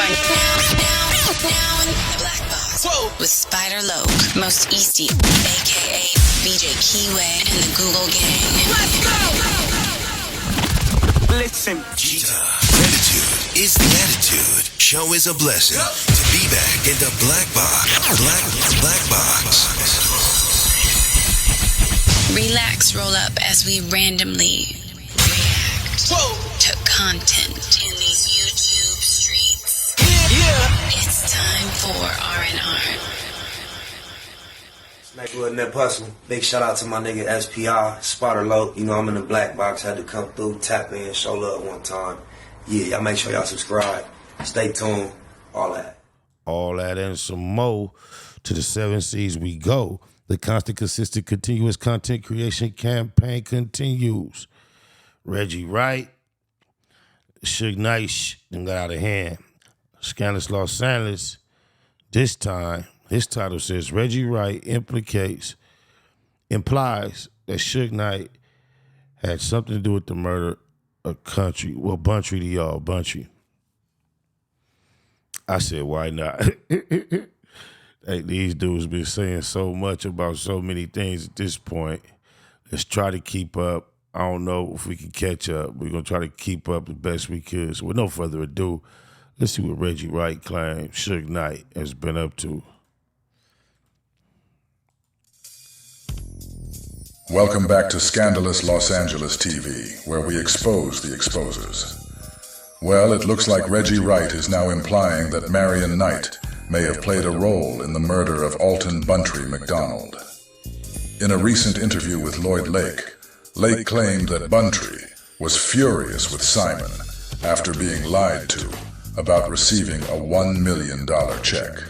are now in the Black Box with Spider Loke, Most Easty, a.k.a. BJ Keyway, and the Google Gang. Let's go! Listen. Gratitude is the attitude. Show is a blessing. To be back in the Black Box. Black Box. Relax, roll up as we randomly react to content in these YouTube streets. Yeah. It's time for R&R. Smack with Nip Hustle. Big shout out to my nigga SPI, Spotter Low. You know I'm in the Black Box, had to come through, tap in, show love one time. Yeah, y'all make sure y'all subscribe. Stay tuned. All that. All that and some more. To the 7 C's we go. The constant, consistent, continuous content creation campaign continues. Reggie Wright, Suge Knight, then got out of hand. Scandalous Los Angeles, this time, his title says Reggie Wright implies that Suge Knight had something to do with the murder of Country. Well, Bountry to y'all, Bountry. I said, why not? Hey, these dudes been saying so much about so many things at this point. Let's try to keep up. I don't know if we can catch up. We're going to try to keep up the best we could. So with no further ado, let's see what Reggie Wright claims Suge Knight has been up to. Welcome back to Scandalous Los Angeles TV, where we expose the exposers. Well, it looks like Reggie Wright is now implying that Marion Knight may have played a role in the murder of Alton Bountry McDonald. In a recent interview with Lloyd Lake, Lake claimed that Bountry was furious with Simon after being lied to about receiving a $1 million check.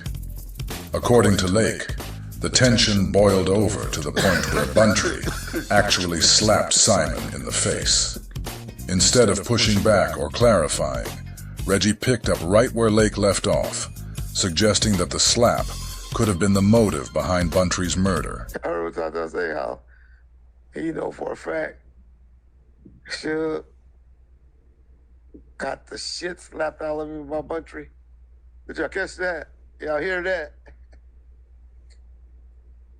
According to Lake, the tension boiled over to the point where Bountry actually slapped Simon in the face. Instead of pushing back or clarifying, Reggie picked up right where Lake left off, suggesting that the slap could have been the motive behind Bountry's murder. I heard what I say how he know for a fact Suge got the shit slapped out of him by Bountry. Did y'all catch that? Y'all hear that?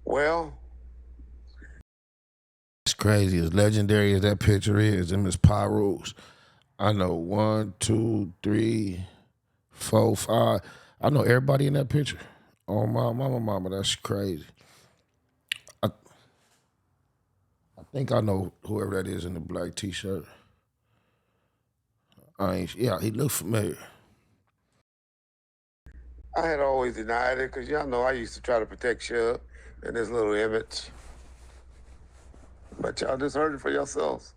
Well, It's crazy. As legendary as that picture is, them is Pyrus. I know 1, 2, 3, 4, 5. I know everybody in that picture. Oh, my mama, that's crazy. I think I know whoever that is in the black T-shirt. Yeah, he looked familiar. I had always denied it because y'all know I used to try to protect Suge and his little image. But y'all just heard it for yourselves.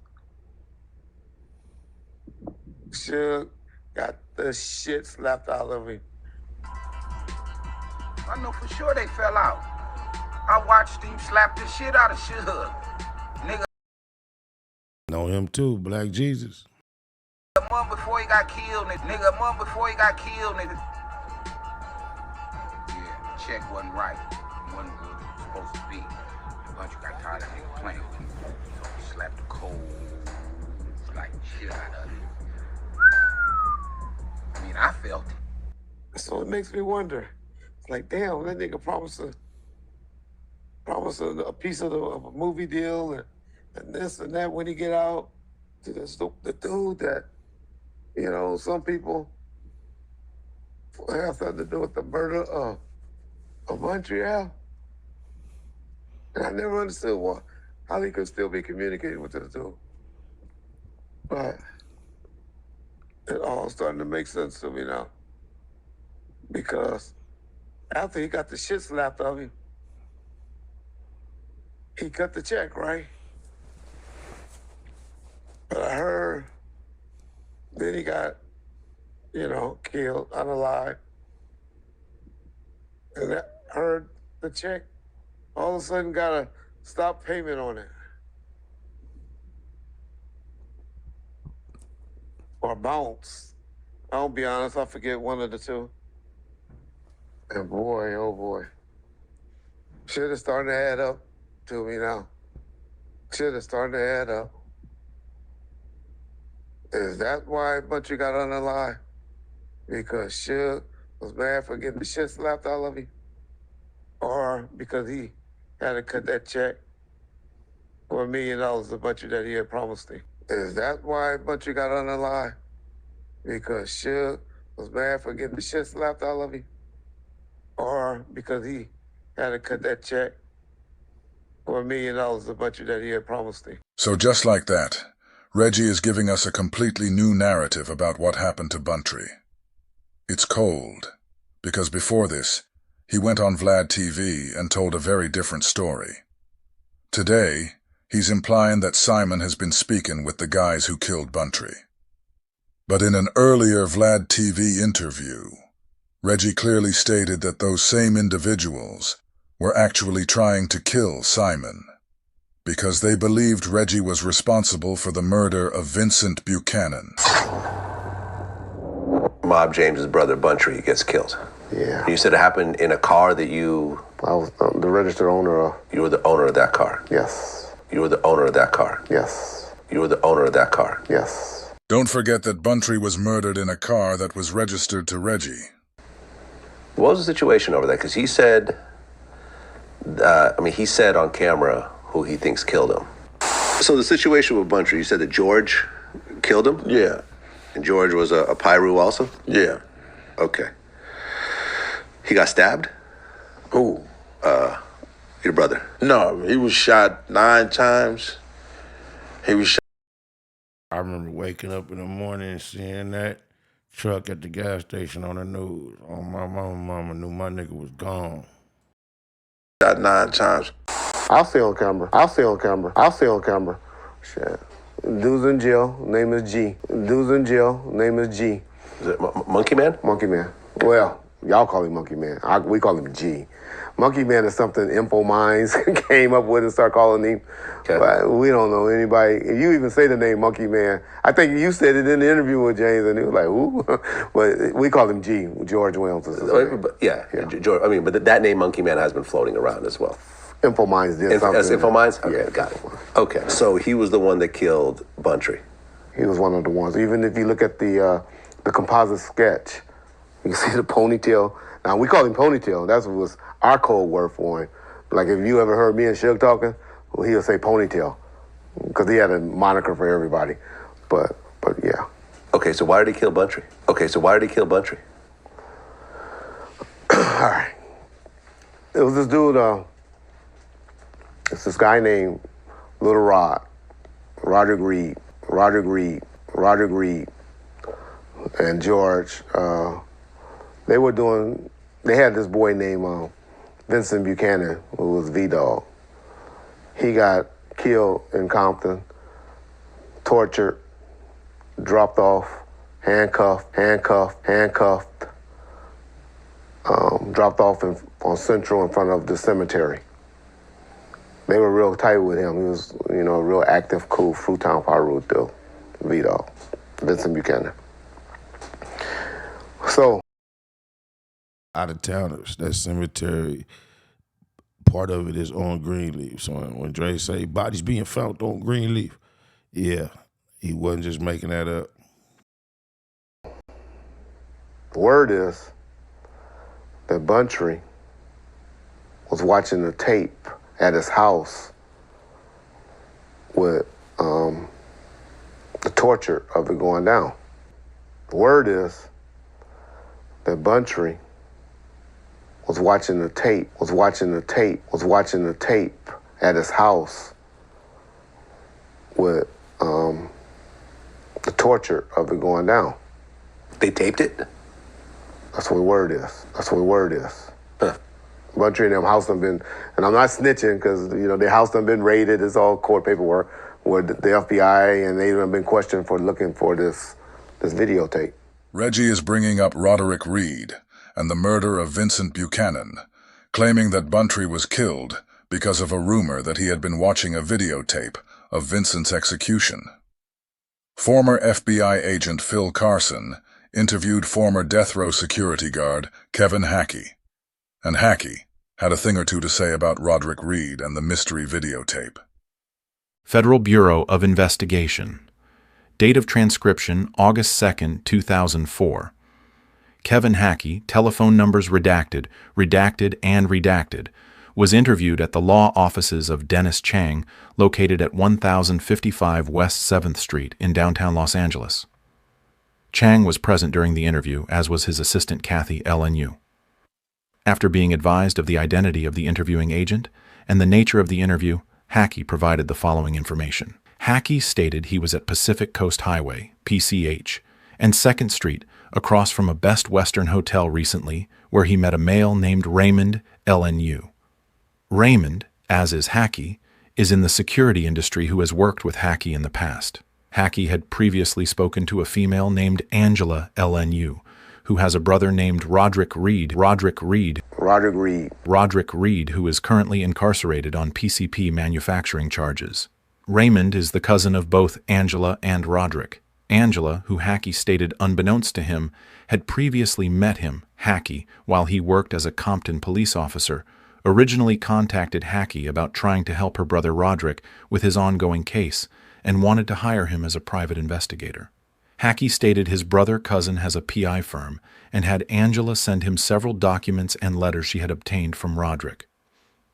Suge got the shit slapped out of him. I know for sure they fell out. I watched him slap the shit out of Suge. Nigga. Know him too, Black Jesus. A month before he got killed, nigga. A month before he got killed, nigga. Yeah, the check wasn't right. It wasn't what it was supposed to be. A bunch of got tired of nigga playing with him. So he slapped the cold, like shit out of him. I mean, I felt it. So it makes me wonder. Like, damn, that nigga promised a piece of a movie deal and this and that when he get out to the dude that, you know, some people have something to do with the murder of Montreal. And I never understood how he could still be communicating with this dude. But it all starting to make sense to me now. Because after he got the shit slapped out of him, he cut the check, right? But I heard then he got, you know, killed, unalive. And I heard the check all of a sudden got a stop payment on it. Or bounce. I'll be honest, I forget one of the two. And boy, oh boy. Shit is starting to add up to me now. Shit is starting to add up. Is that why Bountry got unalive? because Suge was mad for getting the shit slapped out of him, or because he had to cut that check for $1 million to Bountry that he had promised him. Is that why Bountry got on the line? Because Suge was mad for getting the shit slapped out of him, or because he had to cut that check for $1 million to Bountry that he had promised him. So just like that, Reggie is giving us a completely new narrative about what happened to Bountry. It's cold, because before this, he went on Vlad TV and told a very different story. Today, he's implying that Simon has been speaking with the guys who killed Bountry. But in an earlier Vlad TV interview, Reggie clearly stated that those same individuals were actually trying to kill Simon, because they believed Reggie was responsible for the murder of Vincent Buchanan. Mob James's brother, Bountry, gets killed. Yeah. You said it happened in a car that you... I was the registered owner of... You were the owner of that car? Yes. You were the owner of that car? Yes. You were the owner of that car? Yes. Don't forget that Bountry was murdered in a car that was registered to Reggie. What was the situation over there? Because he said... he said on camera who he thinks killed him. So the situation with Bountry, you said that George killed him? Yeah. And George was a Pyru also? Yeah. Okay. He got stabbed? Who? Your brother. No, he was shot 9 times. He was shot. I remember waking up in the morning and seeing that truck at the gas station on the news. Oh, my mama knew my nigga was gone. Shot 9 times. I'll see on camera. I'll see on camera. I'll see on camera. Shit. Dude's in jail. Name is G. Dude's in jail. Name is G. Is it Monkey Man? Monkey Man. Well, y'all call him Monkey Man. We call him G. Monkey Man is something Info Minds came up with and started calling him. Okay. But we don't know anybody. If you even say the name Monkey Man, I think you said it in the interview with James, and he was like, "Who?" But we call him G. George Williams is his name. Yeah. George, but that name Monkey Man has been floating around as well. Info Minds did something. As Info Minds? Okay, Yeah. got it. Okay, so he was the one that killed Bountry. He was one of the ones. Even if you look at the composite sketch, you can see the ponytail. Now, we call him Ponytail. That was our code word for him. Like, if you ever heard me and Suge talking, well, he'll say Ponytail, because he had a moniker for everybody. But yeah. Okay, so why did he kill Bountry? All right. It was this dude, it's this guy named Little Rod, Roderick Reed, and George. They had this boy named Vincent Buchanan, who was V-Dog. He got killed in Compton, tortured, dropped off, handcuffed, dropped off on Central in front of the cemetery. They were real tight with him. He was, a real active, cool, Fruitown Pyru dude, V-Dog, Vincent Buchanan. So, Out of towners, that cemetery, part of it is on Greenleaf. So when Dre say bodies being found on Greenleaf, yeah, he wasn't just making that up. the word is that Bountry was watching the tape at his house with the torture of it going down. The word is that Bountry was watching the tape at his house with the torture of it going down. They taped it? That's what the word is. Huh. Bountry and them house done been, and I'm not snitching because, their house done been raided. It's all court paperwork with the FBI, and they've been questioned for looking for this videotape. Reggie is bringing up Roderick Reed and the murder of Vincent Buchanan, claiming that Bountry was killed because of a rumor that he had been watching a videotape of Vincent's execution. Former FBI agent Phil Carson interviewed former death row security guard Kevin Hackey, and Hackey had a thing or two to say about Roderick Reed and the mystery videotape. Federal Bureau of Investigation. Date of transcription, August 2nd, 2004. Kevin Hackey, telephone numbers redacted, and redacted, was interviewed at the law offices of Dennis Chang, located at 1055 West 7th Street in downtown Los Angeles. Chang was present during the interview, as was his assistant Kathy LNU. After being advised of the identity of the interviewing agent and the nature of the interview, Hackey provided the following information. Hackey stated he was at Pacific Coast Highway, PCH, and 2nd Street, across from a Best Western hotel recently, where he met a male named Raymond LNU. Raymond, as is Hackey, is in the security industry who has worked with Hackey in the past. Hackey had previously spoken to a female named Angela LNU, who has a brother named Roderick Reed, who is currently incarcerated on PCP manufacturing charges. Raymond is the cousin of both Angela and Roderick. Angela, who Hackey stated unbeknownst to him, had previously met him, Hackey, while he worked as a Compton police officer, originally contacted Hackey about trying to help her brother Roderick with his ongoing case and wanted to hire him as a private investigator. Hackey stated his brother-cousin has a PI firm and had Angela send him several documents and letters she had obtained from Roderick.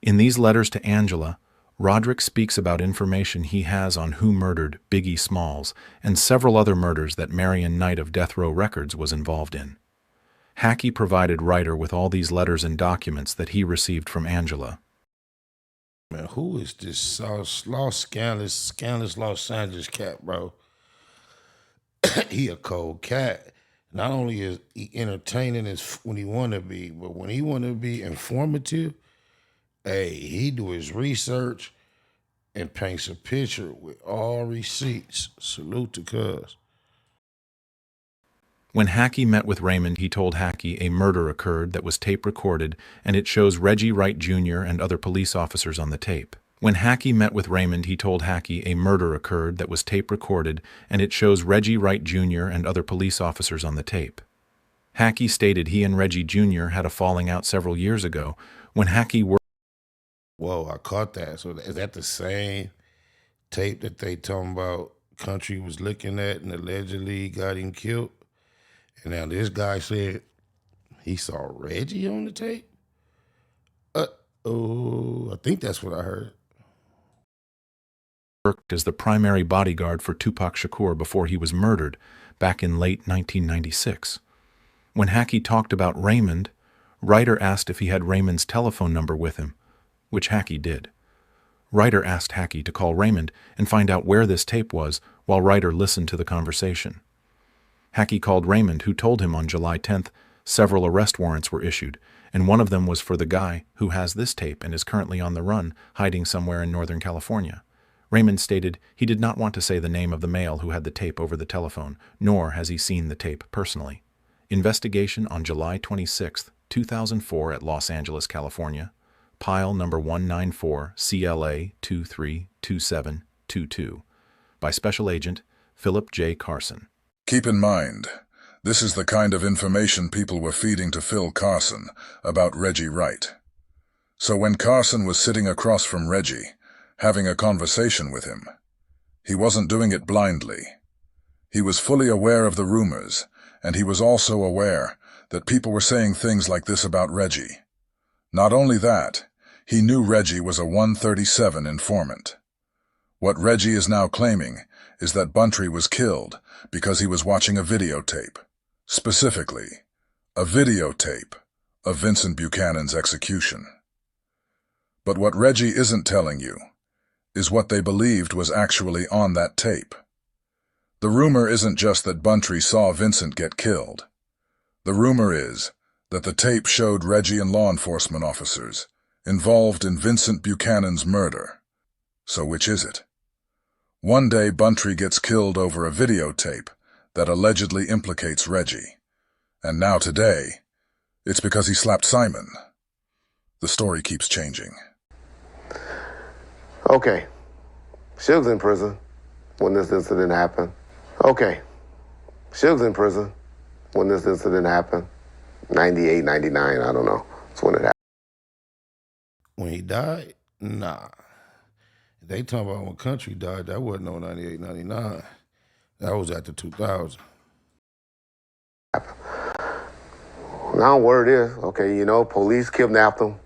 In these letters to Angela, Roderick speaks about information he has on who murdered Biggie Smalls and several other murders that Marion Knight of Death Row Records was involved in. Hackey provided Writer with all these letters and documents that he received from Angela. Man, who is this scandalous Los Angeles cat, bro? He a cold cat. Not only is he entertaining as when he want to be, but when he want to be informative, hey, he do his research and paints a picture with all receipts. Salute to cuz. When Hackey met with Raymond, he told Hackey a murder occurred that was tape recorded, and it shows Reggie Wright Jr. and other police officers on the tape. When Hackey met with Raymond, he told Hackey a murder occurred that was tape recorded, and it shows Reggie Wright Jr. and other police officers on the tape. Hackey stated he and Reggie Jr. had a falling out several years ago when Hackey worked. Whoa, I caught that. So is that the same tape that they talking about Country was looking at and allegedly got him killed? And now this guy said he saw Reggie on the tape? I think that's what I heard. Worked as the primary bodyguard for Tupac Shakur before he was murdered back in late 1996. When Hackey talked about Raymond, Writer asked if he had Raymond's telephone number with him, which Hackey did. Writer asked Hackey to call Raymond and find out where this tape was while Writer listened to the conversation. Hackey called Raymond, who told him on July 10th several arrest warrants were issued, and one of them was for the guy who has this tape and is currently on the run, hiding somewhere in Northern California. Raymond stated he did not want to say the name of the male who had the tape over the telephone, nor has he seen the tape personally. Investigation on July 26, 2004 at Los Angeles, California. Pile number 194 CLA 232722 by Special Agent Philip J. Carson. Keep in mind, this is the kind of information people were feeding to Phil Carson about Reggie Wright. So when Carson was sitting across from Reggie, having a conversation with him, he wasn't doing it blindly. He was fully aware of the rumors, and he was also aware that people were saying things like this about Reggie. Not only that, he knew Reggie was a 137 informant. What Reggie is now claiming is that Bountry was killed because he was watching a videotape. Specifically, a videotape of Vincent Buchanan's execution. But what Reggie isn't telling you is what they believed was actually on that tape. The rumor isn't just that Bountry saw Vincent get killed. The rumor is that the tape showed Reggie and law enforcement officers involved in Vincent Buchanan's murder. So which is it? One day Bountry gets killed over a videotape that allegedly implicates Reggie. And now today, it's because he slapped Simon. The story keeps changing. Okay. Suge's in prison when this incident happened. Okay. Suge's in prison when this incident happened. 98, 99, I don't know. That's when it happened. When he died? Nah. They talking about when Country died, that wasn't no 98, 99. That was after 2000. Now word is, okay, you know, police kidnapped him.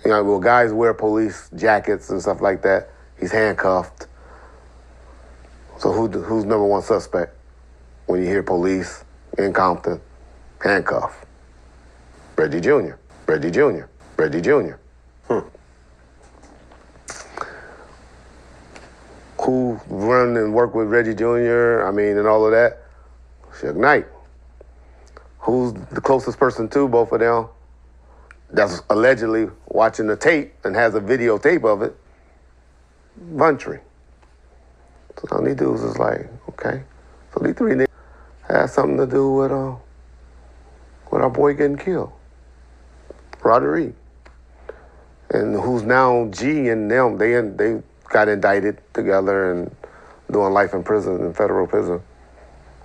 You know, well, guys wear police jackets and stuff like that. He's handcuffed. So who's number one suspect when you hear police in Compton? Handcuffed. Reggie Jr. Reggie Jr. Reggie Jr. Who run and work with Reggie Jr., I mean, and all of that? Suge Knight. Who's the closest person to both of them that's allegedly watching the tape and has a videotape of it? Bountry. So these dudes is like, okay. So these three niggas had something to do with our boy getting killed. Roderick. And who's now G and them, they got indicted together and doing life in prison, in federal prison,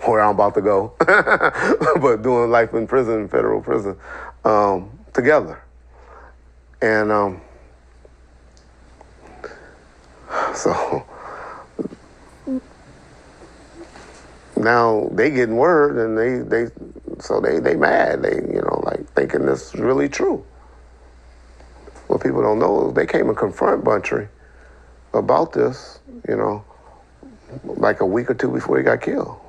where I'm about to go. But doing life in prison, federal prison, together. And so now they getting word and they mad. They, you know, like thinking this is really true. What people don't know is they came and confront Bountry about this, you know, like a week or two before he got killed.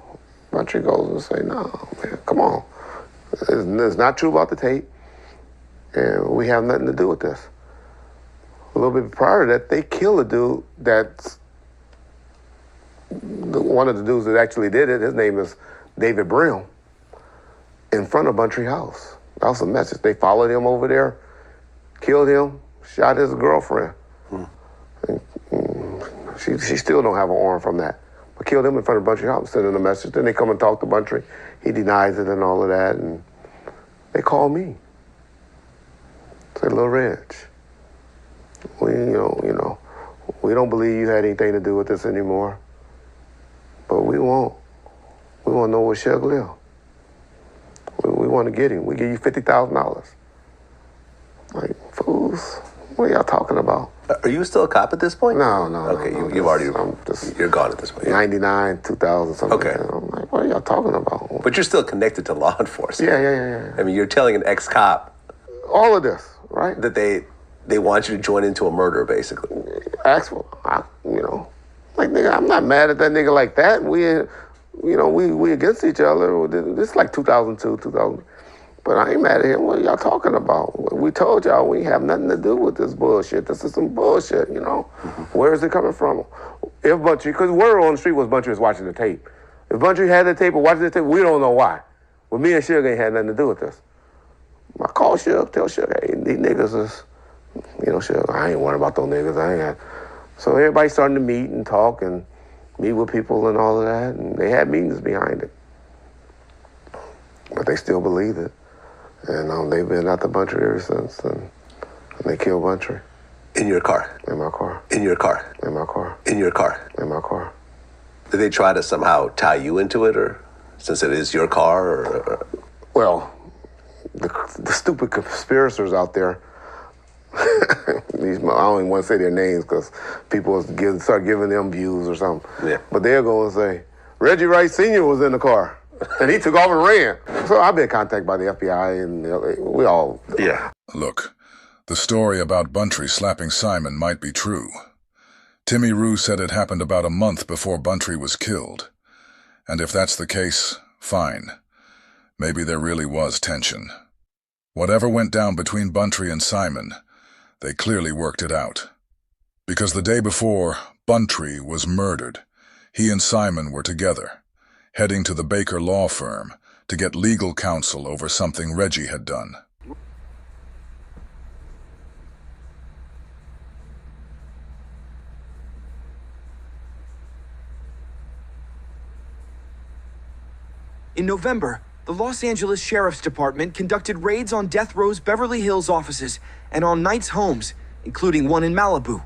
Bountry goes and say, no, man, come on. It's not true about the tape, and we have nothing to do with this. A little bit prior to that, they killed a dude that's one of the dudes that actually did it. His name is David Brim, in front of Bountry house. That was a message. They followed him over there, killed him, shot his girlfriend. She still don't have an arm from that. But killed him in front of Bountry house, sending a message. Then they come and talk to Bountry. He denies it and all of that. And they call me. Say, Lil Reg, we don't believe you had anything to do with this anymore. But we want to know where Suge live. We want to get him. We give you $50,000. Like, fools, what are y'all talking about? Are you still a cop at this point? No. Okay, no, you've already, you're gone at this point. 99, 2000, something Okay. like that. I'm like, what are y'all talking about? But you're still connected to law enforcement. Yeah. I mean, you're telling an ex-cop All of this, right? that they want you to join into a murder, basically. Like, nigga, I'm not mad at that nigga like that. We against each other. This is like 2002, 2000. But I ain't mad at him. What are y'all talking about? We told y'all we have nothing to do with this bullshit. This is some bullshit, you know? Where is it coming from? If Bountry, because word on the street was Bountry was watching the tape. If Bountry had the tape or watching the tape, we don't know why. But me and Suge ain't had nothing to do with this. I call Suge, tell Suge, hey, these niggas is, Suge, I ain't worried about those niggas. So everybody starting to meet and talk and meet with people and all of that. And they had meetings behind it. But they still believed it. And they've been at the Bountry ever since. And they killed Bountry. In your car? In my car. In your car? In my car. In your car? In my car. Did they try to somehow tie you into it, or since it is your car? Or? Well, the stupid conspirators out there, I don't even want to say their names because people start giving them views or something. Yeah. But they're going to say, Reggie Wright Sr. was in the car. And he took off and ran. So I've been contacted by the FBI and we all... Yeah. Look, the story about Bountry slapping Simon might be true. Timmy Rue said it happened about a month before Bountry was killed. And if that's the case, fine. Maybe there really was tension. Whatever went down between Bountry and Simon, they clearly worked it out. Because the day before, Bountry was murdered. He and Simon were together, heading to the Baker law firm to get legal counsel over something Reggie had done. In November, the Los Angeles Sheriff's Department conducted raids on Death Row's Beverly Hills offices and on Knight's homes, including one in Malibu.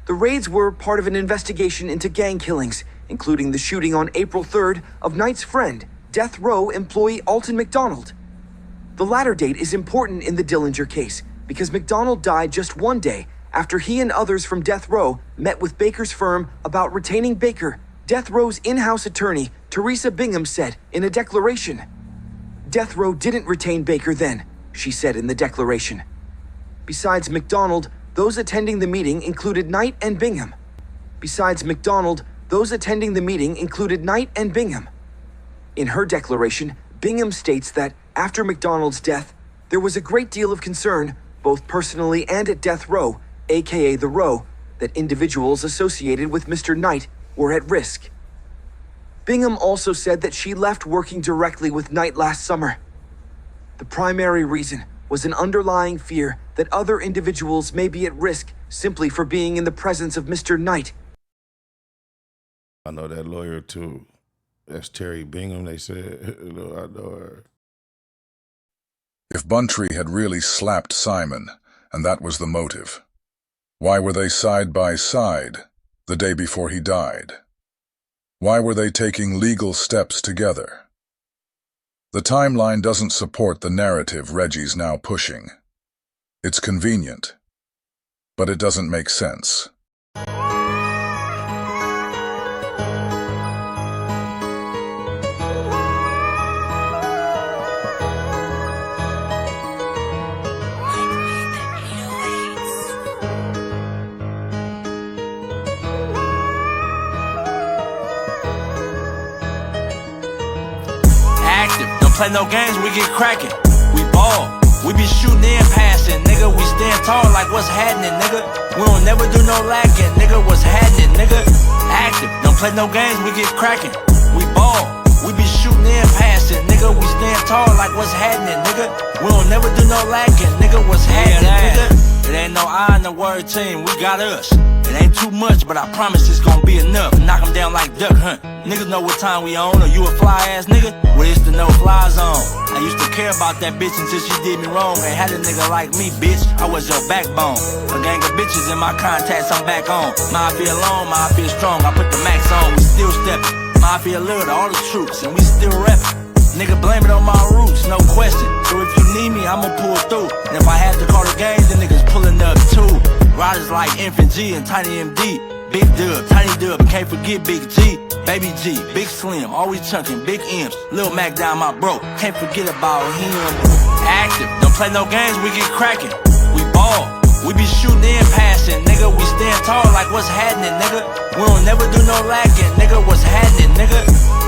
The raids were part of an investigation into gang killings, including the shooting on April 3rd of Knight's friend, Death Row employee Alton McDonald. The latter date is important in the Dillinger case because McDonald died just one day after he and others from Death Row met with Baker's firm about retaining Baker. Death Row's in-house attorney, Teresa Bingham, said in a declaration, death row didn't retain Baker then, she said in the declaration. Besides McDonald, those attending the meeting included Knight and Bingham. Besides McDonald, those attending the meeting included Knight and Bingham. In her declaration, Bingham states that after McDonald's death, there was a great deal of concern, both personally and at death row, aka the row, that individuals associated with Mr. Knight were at risk. Bingham also said that she left working directly with Knight last summer. The primary reason was an underlying fear that other individuals may be at risk simply for being in the presence of Mr. Knight. I know that lawyer too. That's Terry Bingham, they said. I know her. If Bountry had really slapped Simon, and that was the motive, why were they side by side the day before he died? Why were they taking legal steps together? The timeline doesn't support the narrative Reggie's now pushing. It's convenient, but it doesn't make sense. Play no games, we get cracking. We ball, we be shooting and passing, nigga. We stand tall like what's happening, nigga. We don't never do no lacking, nigga. What's happening, nigga? Active, don't play no games, we get cracking. We ball, we be shooting and passing, nigga. We stand tall like what's happening, nigga. We don't never do no lacking, nigga. What's happening, nigga? It ain't no I in the word team, we got us. It ain't too much, but I promise it's gonna be enough. Knock 'em down like duck hunt. Niggas know what time we on, or you a fly ass nigga? Well, it's the no fly zone. I used to care about that bitch until she did me wrong. Ain't had a nigga like me, bitch. I was your backbone. A gang of bitches in my contacts, I'm back on. Mafia alone, Mafia strong. I put the max on, we still steppin'. Mafia little to all the troops, and we still reppin'. Nigga, blame it on my roots, no question. So if you need me, I'ma pull through. And if I had to call the game, the niggas pulling up too. Riders like Infant G and Tiny MD. Big Dub, Tiny Dub, and can't forget Big G. Baby G, Big Slim, always chunkin', Big M's. Lil Mac down my bro, can't forget about him. Active, don't play no games, we get cracking. We ball, we be shooting and passing, nigga. We stand tall like what's happening, nigga. We don't never do no lacking, nigga. What's happening, nigga?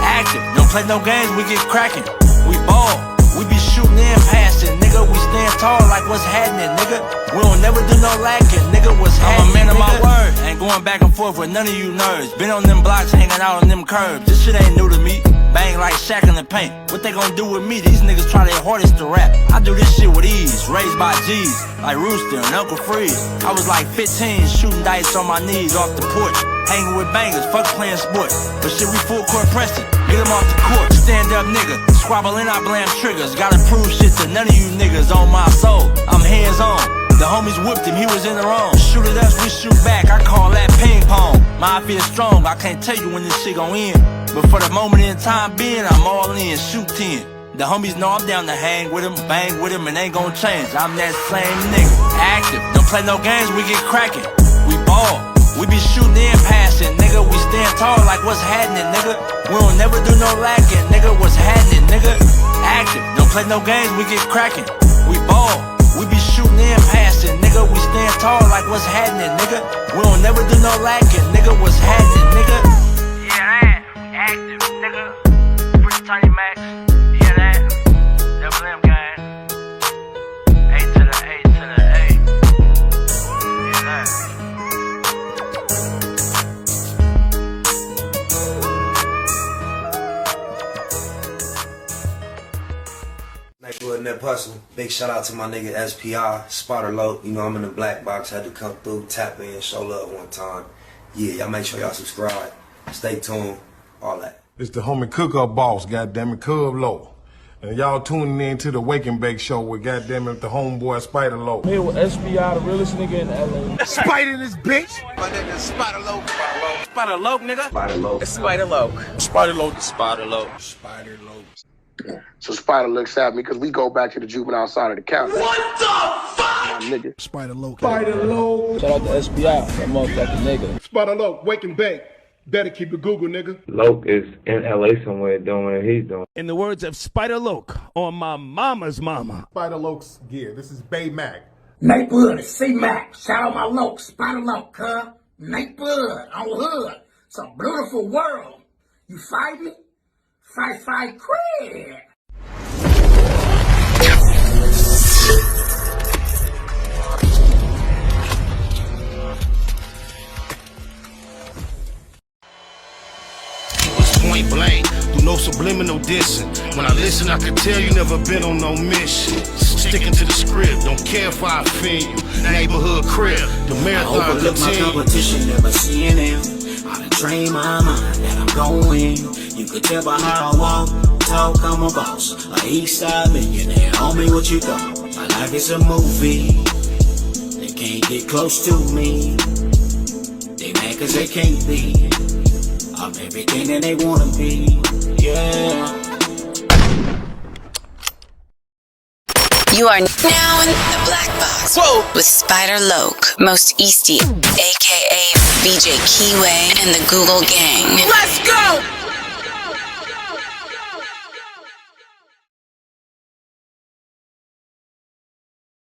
Active, don't play no games, we get cracking. We ball, we be shooting and passing, nigga. We stand tall like what's happening, nigga. We don't never do no lacking, nigga. What's happening, I'm a man of my word, ain't going back and forth with none of you nerds. Been on them blocks, hanging out on them curbs. This shit ain't new to me. Bang like Shaq in the paint. What they gonna do with me? These niggas try their hardest to rap. I do this shit with ease, raised by G's, like Rooster and Uncle Freeze. I was like 15, shooting dice on my knees off the porch. Hanging with bangers, fuck playing sport. But shit, we full court pressing, get him off the court. Stand up nigga, squabble and I blam triggers. Gotta prove shit to none of you niggas on my soul. I'm hands on. The homies whipped him, he was in the wrong. Shoot at us, we shoot back, I call that ping pong. Mafia strong, I can't tell you when this shit gon' end. But for the moment in time being, I'm all in, shoot 10. The homies know I'm down to hang with him, bang with him, and ain't gon' change. I'm that same nigga. Active, don't play no games, we get cracking. We ball, we be shooting and passing, nigga. We stand tall like what's happening, nigga. We don't never do no lacking, nigga. What's happening, nigga? Active, don't play no games, we get cracking. We ball, we be shooting and passing, nigga. We stand tall like what's happening, nigga. We don't never do no lacking, nigga. What's happening, nigga? Yeah, that, active, nigga. Free Tiny Max, yeah, that. Double M gang. A to the A to the A. Yeah, that. Neighborhood Net Hustle. Big shout out to my nigga SPI, Spotter Low. You know I'm in the black box, had to come through, tap in, show love one time. Yeah, y'all make sure y'all subscribe. Stay tuned, all that. It's the homie cook-up boss, goddammit, Cub Low. And y'all tuning in to the Wake and Bake Show with goddammit the homeboy Spider Low. Here with SPI, the realest nigga in LA. Spider this bitch! My nigga is Spider Low. Spider Low, nigga. Spider Low. It's Spider Low. Spider Low. Spider Low. Spider Low. So Spider looks at me because we go back to the juvenile side of the county. What the fuck? My nigga. Spider Low. Spider Low. Shout out to SPI, that motherfucking nigga. Spider Low, Wake and Bake. Better keep it Google, nigga. Loke is in LA somewhere doing what he's doing. In the words of Spider Loke on my mama's mama. Spider Loke's gear. This is Bay Mac. Nate Bud, C-Mac. Shout out my Loke, Spider Loke, huh? Nate Bud, on Hood. It's a beautiful world. You fight me? Fight, quit. Point blank, through no subliminal dissing. When I listen, I can tell you never been on no mission. Sticking to the script, don't care if I offend you. Neighborhood crib, the marathon I overlook my competition, never seeing them. I done trained my mind that I'm going. You could tell by how I walk, talk, I'm a boss. A east side millionaire, homie, what you thought? My life is a movie. They can't get close to me. They mad cause they can't be. I'm everything that they wanna be, yeah. You are now in the Black Box with Spider Loke, Most Easty, aka BJ Keyway, and the Google Gang. Let's go!